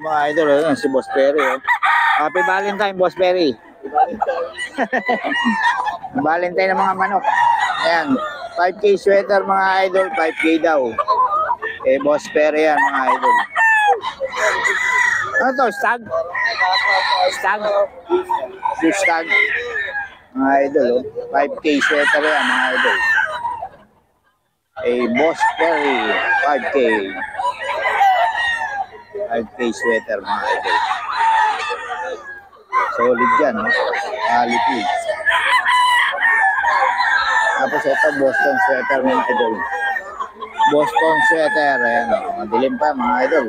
mga idol. Ayan, si Boss Perry. Oh. Happy Valentine, Boss Perry. Valentine ng mga manok. Ayan. 5K sweater mga idol. 5K daw. Eh, Boss Perry yan mga idol. Ano to? Stag? Stag? Beef stag. Mga idol. Oh. 5K sweater yan mga idol. Eh, Boss Perry. 5K. 5K sweater mga idol. Solid yan, no? Quality. Tapos ito, Boston sweater mga idol. Boston sweater. Ayan, no? Madilim pa mga idol.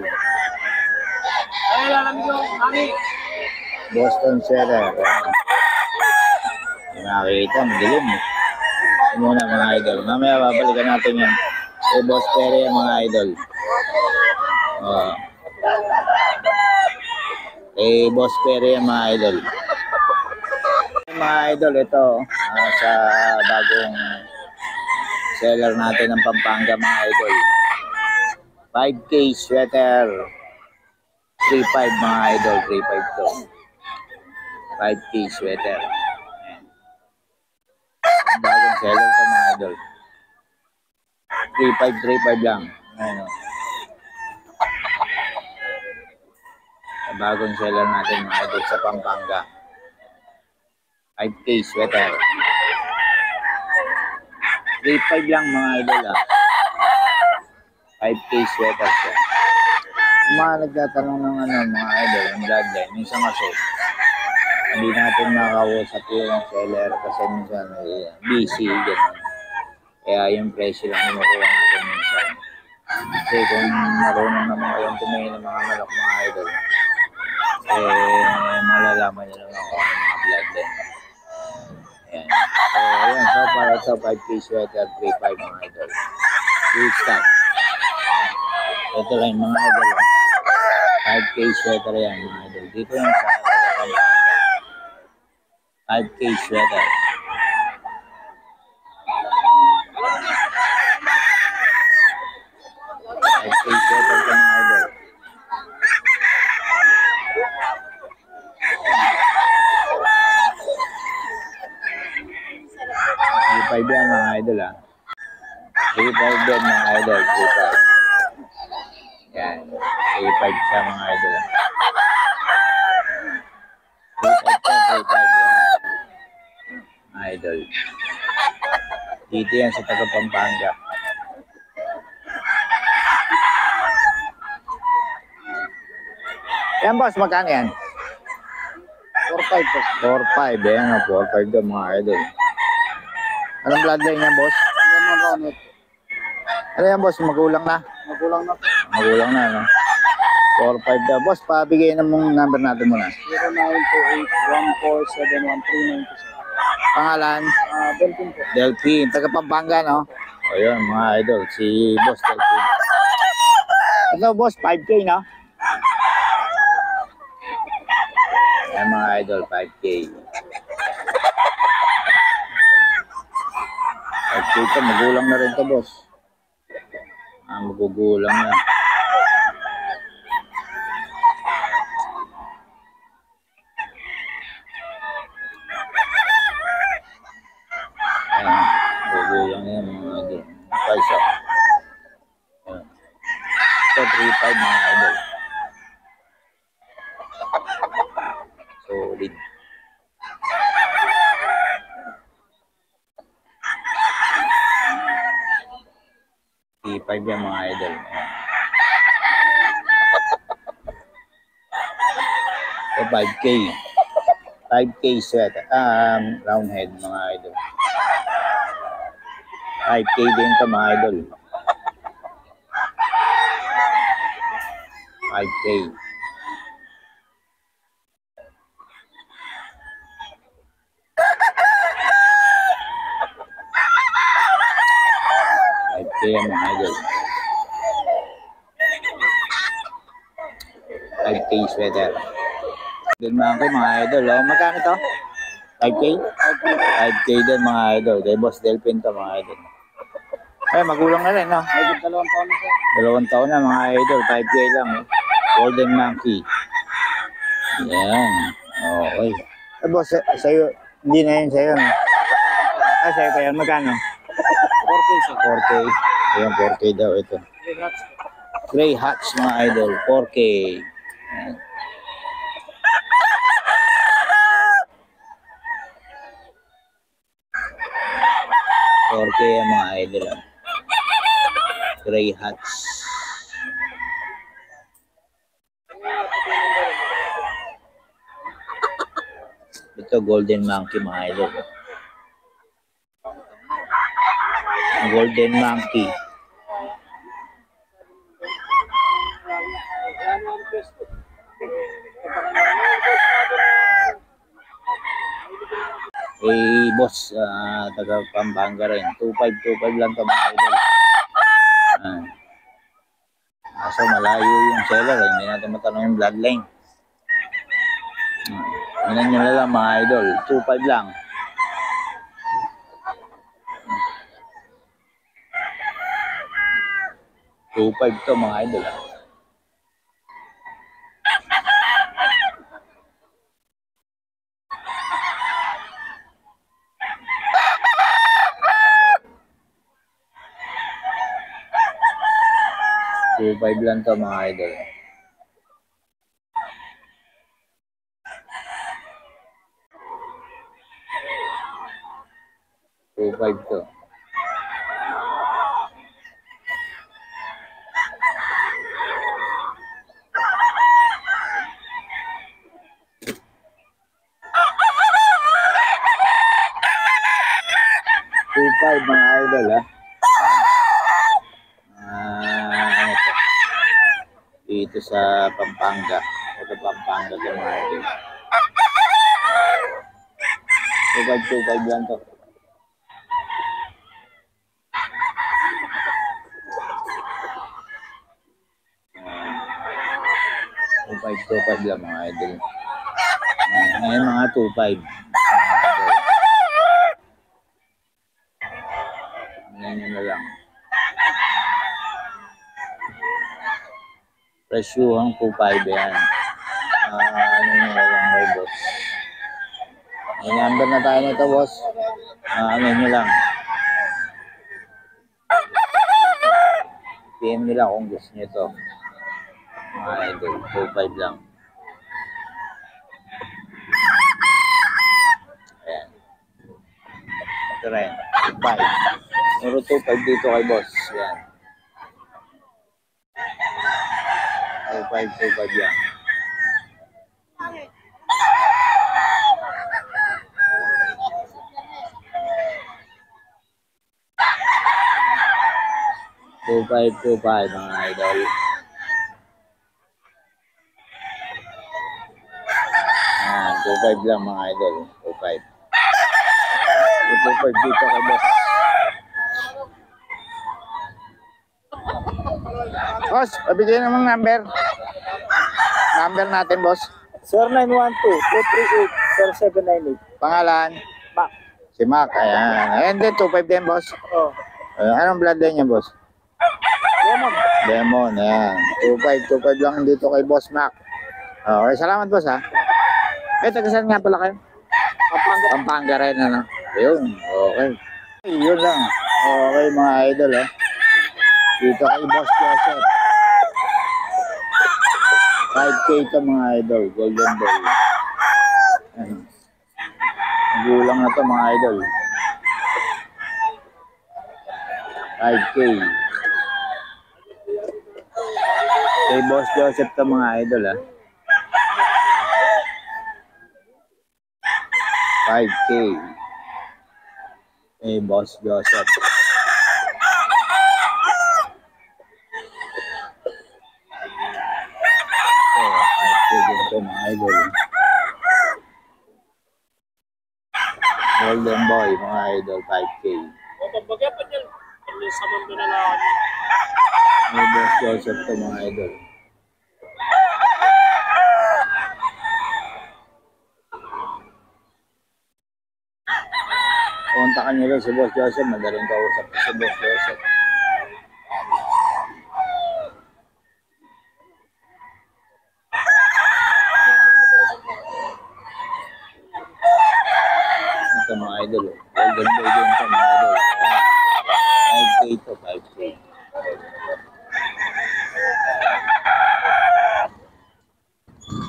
Boston sweater. Nakikita, madilim. Muna mga idol. Mamaya babalikan natin yan. Eh, Boss Perry yan mga idol. Oh. Eh, Boss Perry yan mga idol. Mga idol, ito sa bagong seller natin ng Pampanga mga idol. 5K sweater. 3.5 mga idol. 3.5 to. 5K sweater. Bagong seller to mga idol. 3.5 lang. Ayan, oh. Bagong seller natin mga idol sa Pampanga. 5K sweater. 3.5 lang mga idol, ah. 5K sweater siya. Mga nagtatanong ng mga idol, ng bloodline, minsan kasi hindi natin makakausap yung seller kasi minsan busy, gano'n. Kaya yung presyo lang kinukuha natin minsan. Kasi kung marunong naman kayong tumingin ng mga manok mga idol, malalaman nyo naman kung ano mga bloodline. Ayan. So, ayan. So, para sa 5K sweater, 3.5 mga idol. Full stock. Ito lang mga idol. 5K sweater yan mga idol. Dito yung sa Pampanga. 5K sweater. A5 yan mga idol, ah. A5 yan mga idol. A5. Yan. A5 siya mga idol, ah. A5 yan. Mga idol. Dito yan sa taga Pampanga. Yan boss, magkano yan? 4.5 po. 4.5 yan, 4.5 yan mga idol. Anong bloodline niya, boss? Ano yan, boss? Magulang na? Magulang na po. Magulang na, no? 4.5 daw. Boss, pabigay na mong number natin muna. 0928-1471397. Pangalan? Delphin po. Delphin. Taga Pampanga, no? O yun, mga idol. Si Boss Delphin. Ito, boss, 5K, no? Yan, mga idol, 5K. 5K ito, magulang na rin ito, boss. Magugulang na. Ayan, magugulang na yan, mga idol. Price up. Ayan. Ito, 3.5 mga idol. Solid. T5 yan mga idol. So 5K. 5K sweater. Round head mga idol. 5K din ito mga idol. 5K. Kaya mga idol. 5K sweater. Din mga idol. Oh, magkano to? 5K? 5K din mga idol. Kay Boss Delphin to mga idol. Ay, magulang na rin, no? Ay, 2 taon na siya. 2 taon na mga idol. 5K lang. Eh. Golden Monkey. Yan. Okay. Boss, sa'yo, hindi na yun sa'yo, no? Sa'yo pa yan. Magkano? 4K sir. 4K. Ayan, 4K daw ito. Congrats. Gray Hats, mga idol. 4K. Ayan. K ang mga idol. Gray Hats. Ito, Golden Monkey, mga idol. Golden Monkey. Boss, taga Pampanga rin. 2.5 lang ito, mga idol. So, malayo yung seller. Hindi natin matanong yung bloodline. Ano nyo na lang, mga idol. 2.5 lang. $2.5 to, mga idol. 2.5 lang to, mga idol. $2.5 to. $2.5, mga idol, ha? Ano to? Dito sa Pampanga. Ito Pampanga to, mga idol. 2.5 lang to. $2.5 lang, mga idol. Ngayon, mga 2.5. Ngayon na lang. Presyuhang 2.5 yan. Ano na lang may boss. May number na tayo nito, boss. Ano nyo lang. PM nila kung gusto nyo ito. Mga idol, 2.5 lang. Ayan. Ito rin, 2.5. Puro 2.5 dito kay boss. Ayan. 2.5 yan. $2.5 mga idol. Ah, 2.5 lang, mga idol. 2.5. 2.5 dito kay boss. Boss, pabigyan namang number. Number natin, boss. Sir 912-238-0798. Pangalan? Mac. Si Mac. Ayan. Ayan din, 2.5 din, boss. Oh. Anong bloodline niya, boss? Lemon. Lemon, ayan. 2.5 lang dito kay Boss Mac. Okay, salamat, boss, ha. Taga saan nga pala kayo? Pampanga. Pampanga rin, ano? Ayun, okay. Yun lang. Okay, mga idol, ha. Dito kay Boss Joseph. 5K ito, mga idol. Golden Boy. Ayan. Gulang na to, mga idol. 5K. Kay Boss Joseph to, mga idol, ha. 5K. Kay Boss Joseph. So, 5K din to, mga idol. Golden Boy, mga idol, 5K. Pagbaga pa niyan. Sa mundo na lang. Kay Boss Joseph to, mga idol. Kontakan nyo lang si Boss Joseph. Madaling kausap si Boss Joseph. mga idol. Golden boy din ito mga idol. 5K ito, 5K.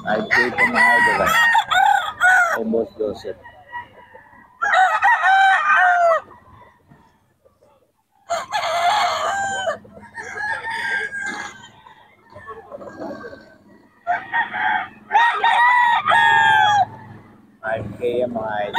5K ito mga idol. Kay Boss Joseph. K ang mga idol.